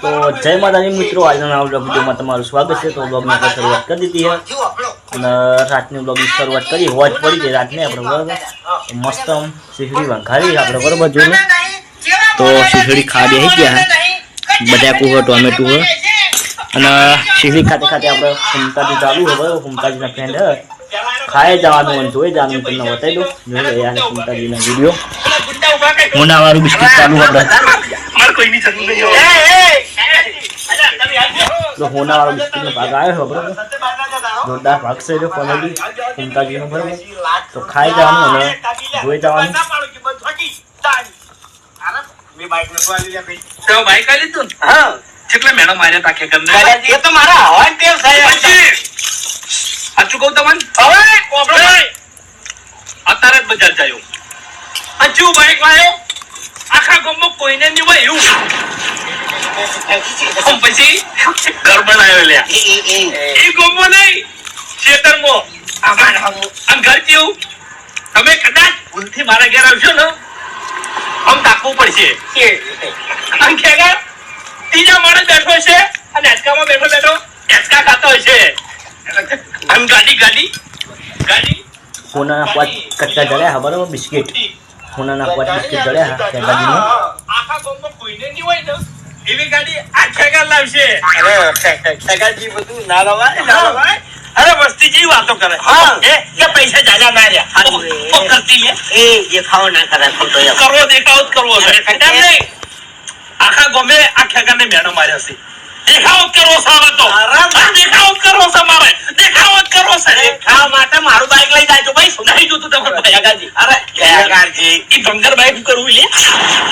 तो जय माताजी मित्रों, आज नवा ब्लॉग में તમારું સ્વાગત છે। તો બ્લોગની આપણે શરૂઆત કરી દીધી છે અને રાતની બ્લોગની શરૂઆત કરી હોજ પડી ગઈ રાતને આપણે બરાબર મસ્ત શીખડી વંખારી આપણે બરાબર જોઈને તો શીખડી ખાવા બેસી ગયા બટાકું હોય ટોમેટું હોય અને શીખડી ખાતે ખાતે આપણે ફૂમતાજી ચાલુ હોય બરાબર ફૂમતાજીના ફ્રેન્ડ હોય ખાઈ જવાનું અને જોઈ જવાનું તમને બતાવી દો જોઈ યાર ફૂમતાજીના વિડીયો હોનાવાળું બિસ્કિટ ચાલુ આપણે तो होना वाला बिस्किट में भाग आए हो बराबर जोरदार भाग से जो कॉमेडी चिंता जी बराबर तो खाई जाओ ना જોઈ જવાનું મે બાઈક નસવા લીધા ભાઈ તો બાઈક આ લીધું હા કેટલા મેણો માર્યા તાકે કરને એ તો મારા હવાન ટેવ થાય સાચું કહું તમને હવે કોબળો અત્યારે જ બજાર જાયો અચુ બાઈક લાયો આખા ગામમાં કોઈને નહીં હોય એવું પછી ઘર બનાવ્યો લે એ ગામમાં નહીં ખેતરમાં આમ ઘર કેવું તમે કદાચ ભૂલથી મારા ઘેર આવશો ને આમ તાકવું પડશે આમ ખેગા ત્રીજા માણસ બેઠો છે અને હેચકામાં બેઠો બેઠો હેચકા ખાતો હશે આમ ગાડી હોના પાંચ કચ્ચા જળ્યા હા બરાબર બિસ્કિટ હોનાના પાંચ બિસ્કિટ જળ્યા હા ત્યાં ગાડીમાં આખા ગામમાં કોઈને નહીં હોય ને એવી ગાડી આ ખેગા લાવશે અરે ખેગાજી બધું ના લવાય અરે વસ્તી જેવી વાતો કરે હા કે પૈસા જાજા ના રહ્યા ઓ કરતી લે એ દેખાવ ના કરે ખોટો કરવો દેખાવ કરવો છે કેમ નહીં આખા ગમે આ ખેગાને મેણો માર્યા છે દેખાવ કરવો સાવે તો દેખાવ કરવો છે મારે દેખાવ કરવો છે દેખાવ માટે મારું બાઈક લઈ જાય તો ભાઈ નહીં જોતું તમારું ખેગાજી અરે ખેગાજી ઈ બંગર બાઈક કરવું લે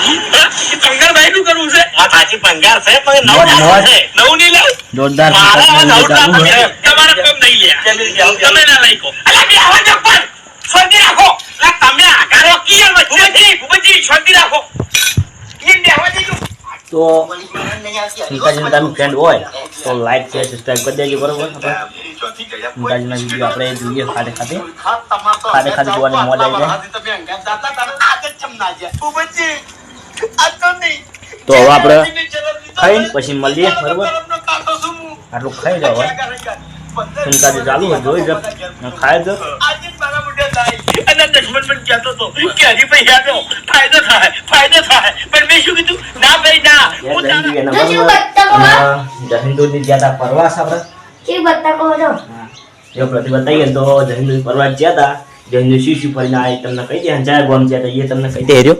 ઈ બંગર બાઈક કરવું છે આ સાચી બંગાર છે પણ નવ છે નવ નહીં લે જોરદાર તમારા કોમ નહીં લે તમે ના લઈકો અલા બે આવા જ પર શાંતિ રાખો લા તમે આગારો કીયર વચ્ચેથી ગુબજી શાંતિ રાખો ઈ દેવા દેજો તો પિતાજીના તારું ફ્રેન્ડ હોય તો લાઈક શેર સબસ્ક્રાઇબ કરી દેજો બરાબર પિતાજીના વિડીયો આપણે જોઈએ ખાતે ખાતે જોવાની મોજ આવી જાય તો હવે આપણે ખાઈ પછી મળીએ બરાબર આટલું ખાઈ જાવ પિતાજી ચાલુ હોય જોઈ જ ખાઈ જ અને દશમન પણ કહેતો તો કે હરી ભાઈ યાદો ફાયદો થાય પણ મેં શું કીધું ના ભાઈ ના હું જહિંદુની જ્યાં પરવાસ આપણે કે બત્તા કહો છો એ પ્રતિ બતાઈએ તો જહિંદુની પરવાસ જ્યાં હતા જહિંદુ શીશી ફરીને આ તમને કહી દે જય ગોમ જ્યાં હતા એ તમને કહી દે હેર્યો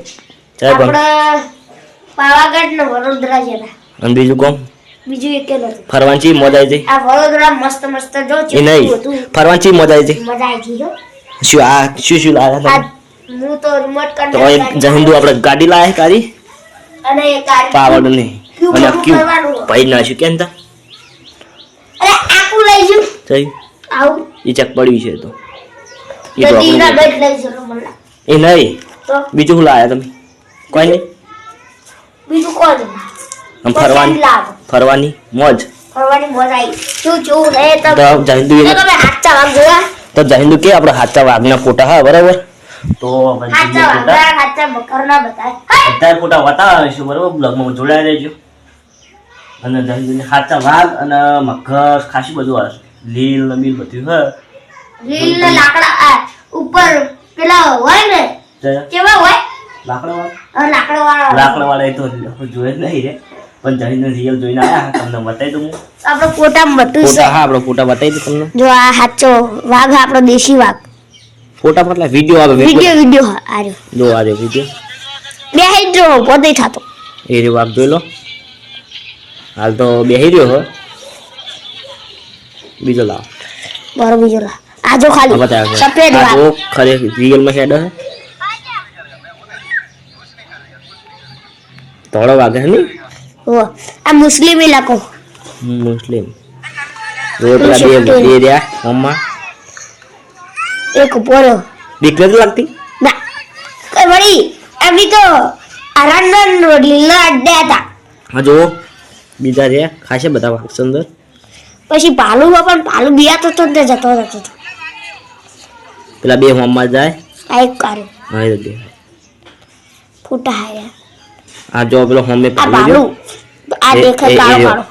જય ગોમ પાવાગઢ ને વડોદરા ગયા અને બીજું કોમ બીજું એક નથી ફરવાની મજા આવી જઈ આ વડોદરા મસ્ત જો એ નહીં ફરવાની મજા આવી જઈ મજા આવી ગઈ હો શું લાયા હું તો રિમોટ તો જહિંદુ આપણે ગાડી લાયા કારી અને એ ગાડી પાવડ નહીં અને ક્યુ ભાઈ ના શું કેમ તા અરે આકુ લઈ જુ થઈ આવ ઈ ચક પડ્યું છે તો એ દીના બેટ લઈ જરો મને એ નહીં તો બીજું શું લાયા તમે કોઈ નહીં બીજું કોણ આમ ફરવાની મોજ આવી શું રે તો જહિંદુ તમે હાચા વાગ જોયા તો જહિંદુ કે આપણે હાચા વાઘના ફોટા હા બરાબર તો હાચા બકરના બતાય અત્યારે ફોટા બતાવે બરાબર બ્લોગમાં જોડાઈ રહેજો અને જહિંદુને હાચા વાઘ અને મગર ખાસી બધું આવે લીલ ને બીલ બધું હ લીલ ને લાકડા ઉપર પેલા હોય ને કેવા હોય લાકડા વાળા એ તો જોયે જ નહીં રે પણ જહિંદુ રિયલ જોઈને આયા તમને બતાવી દઉં આપણે ફોટામાં બધું છે હા આપણે ફોટા બતાવી દઉં તમને જો આ સાચો વાઘ આપણો દેશી વાઘ ફોટા મતલબ વિડિયો આવે વિડિયો આર્યો જો આર્યો વિડિયો બેહી જો પોતે થાતો એ રે વાઘ જોઈ લો હાલ તો બેહી રહ્યો હો બીજો લાવ બરો બીજો લા આ જો ખાલી સફેદ વાઘ આ ખરે રિયલ માં હેડ હે થોડો વાઘ હે ની ઓ આ મુસ્લિમ ઇલાકો મુસ્લિમ રોટલા બે રહ્યા મમ્મા એક પોરો બીક નથી લાગતી ના કઈ વળી અભી તો આરાંડન લીલા અડ્ડે હતા હા જો બીજા રહ્યા ખાસે બધા વાઘ સુંદર પછી પાલું પણ પાલું બિયાતો તો ને જતો રહેતો પેલા બે મમ્મા જાય આ એક કારે હા દે ફોટા આયા આ જો પેલો હોમે પાલું આ દેખાય એ કાળો રહ્યો. કાળો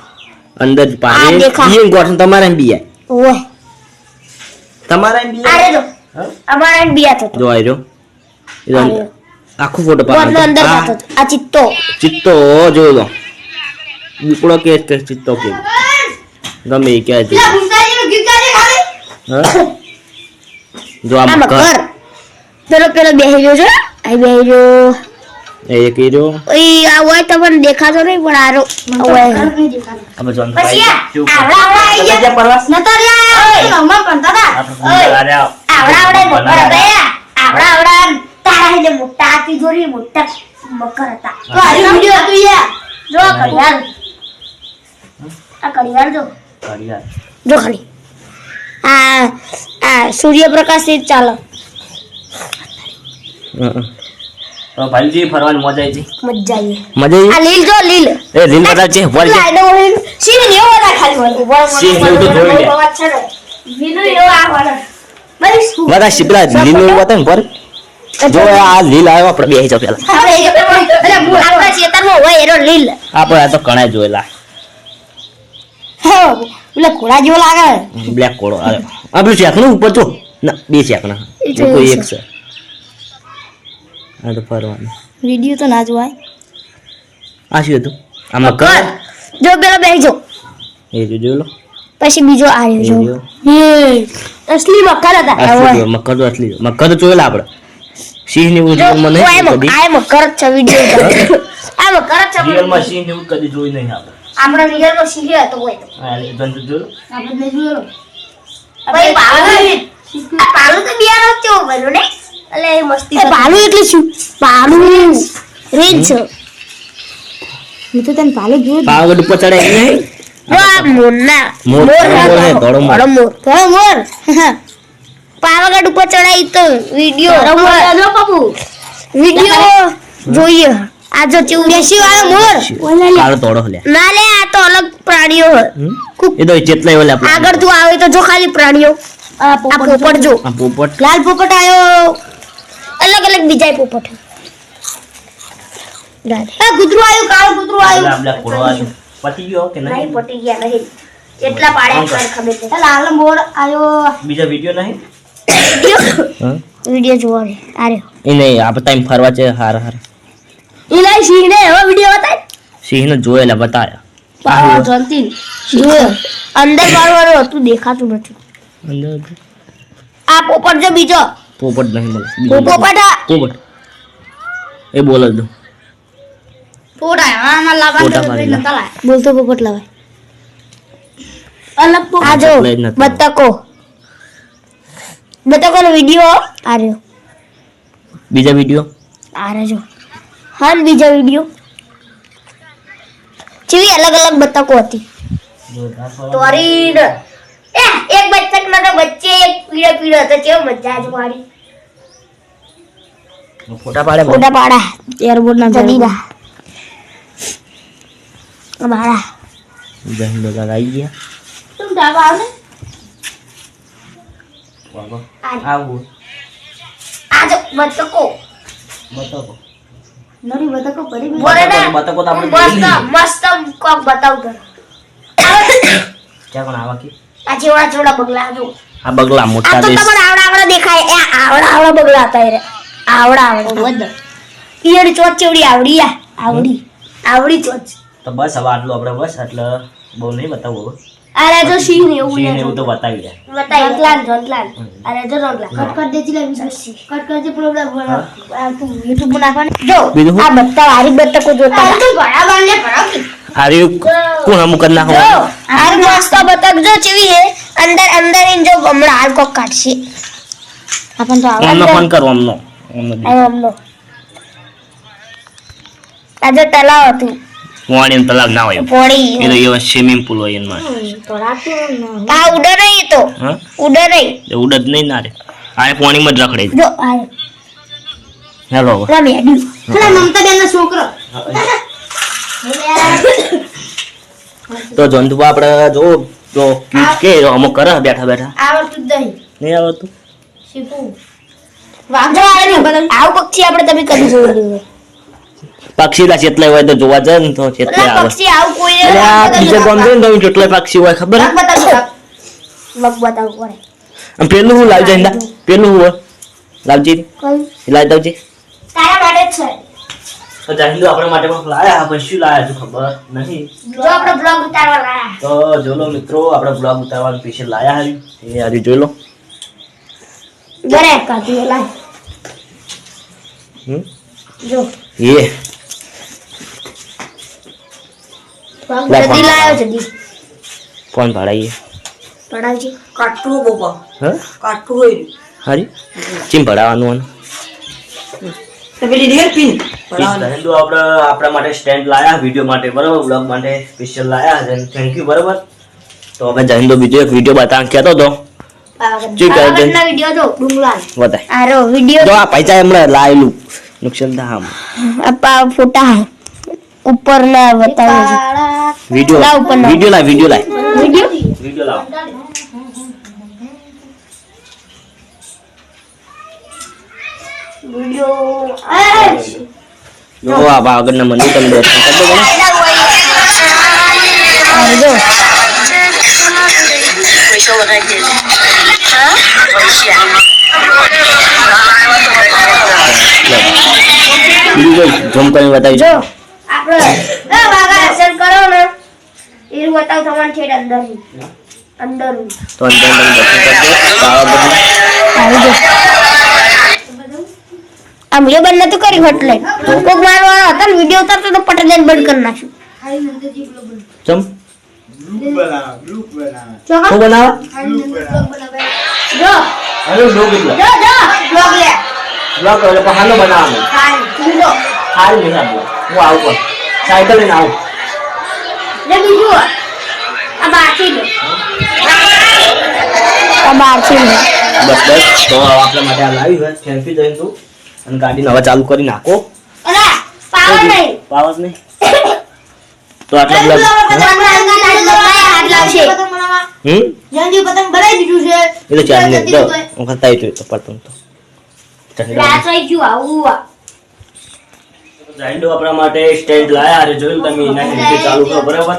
અંદર જ આ પાડે દેખા. ઈ ગોઠણ તમારે એમ બીયા ઓય તમારે એમ આ બીયા રે જો હા? અમારા એમ બિયા થતો જો આયરો આ રહ્યો. આખો ફોટો ગોળનો અંદર પાડો થતો આ ચિત્તો ચિત્તો જોઈ લો દીપડો કે ચિત્તો કે ગમે એ કહે છે હા? જો આ આ મકર મકર પેલો બેહી રહ્યો છે આ બેહી રહ્યો એ કર્યો ઓય આ હોય તમને દેખાતો નહીં પણ આરો ઓય અમે જોન પછી આવડા આવી ગયા પરવાસ નતો રે હમણાં પણ દાદા આવડા મકર ગયા આવડા તારા હેલે મોટા હાથી જોડી મોટા મકર હતા તો આ વિડિયો હતું યાર જો ઘડિયાળ આ ઘડિયાળ જો જો ખાલી આ સૂર્યપ્રકાશ થી જ ચાલે તો ભાઈજી ફરવાની મજા આવી મજા આવી મજા આ લીલ જો લીલ એ રીલ બતા છે વળ છે લાઈનો લીલ સીન એવો ના ખાલી હોય સિંહ એવું તો જોઈ લે. લીલું એવો આ વાળા બસ બધા શીપલા લીલ નું બતા ને પર જો આ લીલ આવ્યો આપણે બેહી જાવ પેલા આપણા ખેતરમાં હોય એનો લીલ આપણે આ તો કણાય જોયેલા પેલા ઘોડા જેવો લાગે બ્લેક કોડો અરે આપણે શેકનું ઉપર જો ના બે શેકના એ તો કોઈ એવું એક છે આ તો ફરવાનું વિડિયો તો ના જોવાય આ શું હતું આમાં કર કર જો પેલો બેહી જો એ જો જોઈ લો પછી બીજો આવ્યો જો બીજો. અસલી મકર હતા asli જો મકર તો asli જો. મકર તો જોયેલા આપણે સિંહ ની જો ઉજવણ મને કદી આ મકર જ છે વિડિયો આ મકર જ છે રિયલ માં સિંહ ની કદી જોઈ નહીં આપણે આપણે રિયલમાં સિંહ હતો હોય તો આ એ જંતુ જોયું આપણે જોયો ભાઈ પાલુ તો બિયાનો કેવો બન્યો ને એટલે એ મસ્તી પાલુ એટલે શું પાલુ રેન્જ છે હું તો તને પાલુ જોયું પાવાગઢ ઉપર ચડે એમ નહીં જો આ મોરના મોર, મોર હે, ધોળો મોર. ધોળો મોર પાવાગઢ ઉપર ચડાઈ તો વિડિયો વિડિયો જોઈએ આ જો ચૌદેશી વાળો મોર કાળો તોડો લે ના લે આ તો અલગ પ્રાણીઓ એ તો જેટલા ઓલા આપણે આગળ તું આવે તો જો ખાલી પ્રાણીઓ આ પોપટ જો આ પોપટ લાલ પોપટ આયો અલગ અલગ બીજા પોપટ આ કૂતરું આયું કાળું કૂતરું આયું આપલા કોડો આવ્યો પતી ગયો કે નહીં નહીં પટી ગયા નહીં એટલા પાડ્યા કર ખબર છે લાલ મોર આયો બીજા વિડિયો નહીં હા વિડિયો જોવા રે આરે એ નહીં આપણે ટાઈમ ફરવા છે હાર હાર ઇલાઈ સિંહ ને એવો વિડિયો બતાય સિંહ ને જોયેલા બતાયા પાવા જંતી જોયો અંદર વાળું હતું દેખાતું નથી અંદર આ પોપટ જો બીજો પોપટ નહીં બોલે બીજો પોપટ આ પોપટ એ બોલ જ દો પોડા આમાં ફોટા પાડી લે. બોલતો પોપટ લાવાય અલગ પોપટ આ જો એટલે જ નથી. બતકોનો વિડિયો આ રહ્યો બીજા વિડિયો આ રહ્યો જો હા ને બીજો વિડિયો ચીવી અલગ અલગ બતકો હતી તોરીડ એક બતક ના તો બચ્ચે એક પીળો પીળો હતો કેવો મજા જ મારી ફોટા પાડે ફોટા પાડા એરબોર્ડ ના જડીના અમારા જય બધા આવી ગયા તું ડાબા આવે બાબા આવું આ જો બતકો બતાવો નરી બતકો પડી બતાવો તો આપણે મસ્ત જોઈ મસ્ત કોક બતાવ કર ક્યાં કોણ આવા કે આ જેવડા જેવડા બગલા જો આ બગલા આ મોટા તો દેશ તમને આવડા આવડા દેખાય એ આવડા બગલા હતા એ રે. આવડા વધ ઈયડી ચોચ ચેવડી આવડી આવડી ચોચ તો બસ હવે આટલું આપણે બસ એટલે બહુ નહીં બતાવું હવે અરે જો સિંહ ને એવું સિંહ ને એવું તો બતાવી દે બતાઈ જોંતલાલ અરે જો જોંતલાલ કટ કર દેતી લે કટ કર દે પ્રોબ્લેમ તું YouTube પર નાખવાની જો બીજું શું? આ બત્તા વારી બત્તકો જોતા તું ઘણા બાંધે ભરાવી હારી કોણ અમુક કરી નાખો જો આ મસ્ત બતક જો ચેવી હે અંદર ઇન જો હમણાં હાલ કોક કાઢશે આપણ તો અમનો આવડે ફોન કરો અમનો અમનો આજે તલાવ હતું પાણી તલાવ ના હોય પોણી એ તો એવા સ્વિમિંગ પુલ હોય એમાં આ ઉડે નહીં તો હા ઉડે નહીં એ ઉડદ નહીં ના રે આ પાણીમાં જ રખડે જો આ હેલો રમે અડી પેલા મમતા બેન નો છોકરો તો જંતુ આપણે જો તો કે અમુક કરે બેઠા બેઠા આવડતું જ નહીં નહીં આવડતું શીખું વાંધો આવે ને આવું પક્ષી આપણે તમે કદી જોયું નહીં પક્ષીલા ચેટલા હોય તો જોવા જાય ને તો ચેટલા પેલા આવે પક્ષી આવું કોઈ એટલે આ બીજા ગામ જઈને તો ચેટલા પક્ષી હોય ખબર હે? બતાવું પડે અને પેલું હું લાવજે ઇંદા પેલું હું લાવજી કઈ લાવી દઉં તારા માટે જ છે તો જાહિંદુ આપણા માટે પણ લાયા પણ શું લાયા તું ખબર નહીં જો આપણે બ્લોગ ઉતારવા લાયા તો જો લો મિત્રો આપણે બ્લોગ ઉતારવાનું સ્પેશિયલ લાયા હારી એ હારી જોઈ લો ગરે કાઢી લાય હમ જો એ બ્લોગ જલ્દી લાયો જલ્દી કોણ ભાડાઈએ પડાવજી કાઠું બોપા હા કાઠું હોય હારી ચીમ ભરાવાનું આનું તો પેલી ઢેર પીન જાહિંદુ આપણે આપણા માટે સ્ટેન્ડ લાયા વિડીયો માટે બરાબર બ્લોગ માટે સ્પેશિયલ લાયા છે થેન્ક યુ બરાબર તો હવે જાહિંદુ બીજો એક વિડીયો બતાવવા કહેતો હતો જી કહે છે? પાવાગઢના વિડિયો જો ડુંગલાલ બતાય આરો વિડિયો જો આ પૈસા હમણાં લાયેલું નુકસાન થા આપા ફોટા ઉપર ના બતાવે છે વિડીયો લાવ ઉપર ના. વિડીયો લાવ વિડિયો વિડીયો લાવ વિડિયો જો આ પાવાગઢના મંદિર તમે દર્શન કરી દો બરાબર? જો બીજું કોઈ ઝૂમ કરીને બતાવી જો આપણે બાગા દર્શન કરો ને એ બતાવ તમારે છેડ અંદર તો અંદર તમે દર્શન કરજો પાવાગઢના. આવી જો આ વિડિયો બંધ નતું કર્યું એટલે કોક મારવાનો હતો ને વિડિયો ઉતારતો તો પટેલ બંધ કરી નાખ્યું ચમ જો શું બનાવ જો અરે બ્લોગ એટલે જો બ્લોગ લે બ્લોગ એટલે પહાડનો બનાવવાનો જો સારી નહીં આપો હું આવું પણ સાયકલ લઈને આવું ને બીજું આ બાકી લો આ બાકી લો બસ બસ તો આપણા માટે આ લાવી હોય થેન્ક યુ જઈને તું અને ગાડીને હવે ચાલુ કરી નાખો અરે પાવર નહીં પાવર નહીં તો આટલા બ્લોગ હાથ લાવશે જલ્દી પતંગ ભરાઈ દીધું છે એ તો ચાલ નહીં તો હું ખાતા આવી તો પડતું તો રાત થઈ ગયું આવું જાઈન્ડો આપણા માટે સ્ટેન્ડ લાયા અરે જોયું તમે એના હિન્દી ચાલુ કરો બરાબર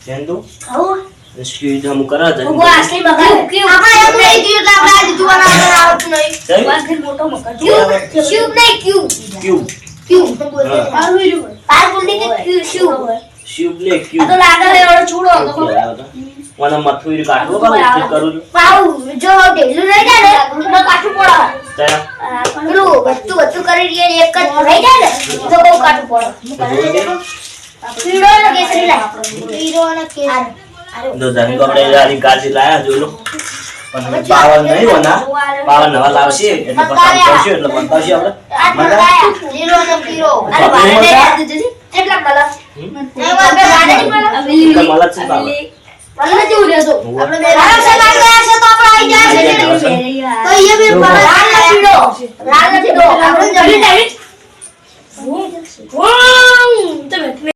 જાઈન્ડો આવું સ્પીડ હમ કરા ઉભો જાય આસલી બગાડ આપણે એમ નહીં કીધું તો આપણે આજે જોવાના આવતું નહીં જઈ મોટો મકર ક્યુબ નહીં ક્યુબ ક્યુબ ક્યુબ પાર બોલતી કે ક્યુબ શિવ લે આ તો ક્યુબ લાગે એવડો છોડો મને મથું ઈ કાઢવો કરું કરું છું પાઉ જો ઢેલું રહી જાય ને તો કાઠું પડે ત્યાં પેલું બધું કરી દઈએ ને એક જ રહી જાય ને તો બહુ કાઠું પડે પીળો અને કેસરી લાય પીળો અને કેસરી તો જાઈન્ડો આપણે યારી ગાડી લાયા જોઈ લો પણ પાવર નહીં બના પાવર નવા લાવશે એટલે બતાવશે એટલે બતાવશે આપણે આ બતાયા લીલો અને પીળો અને વાદળી કેટલા કલર એમાં બે વાદળી કલર એટલે મળે છે પાવર મને જેવું રહેતો આપણે બે લાલ છે લાલ ગયા છે તો આપણે આવી જાય છે તો એ બી લાલ ને પીળો આપણે જલ્દી ડાયરેક્ટ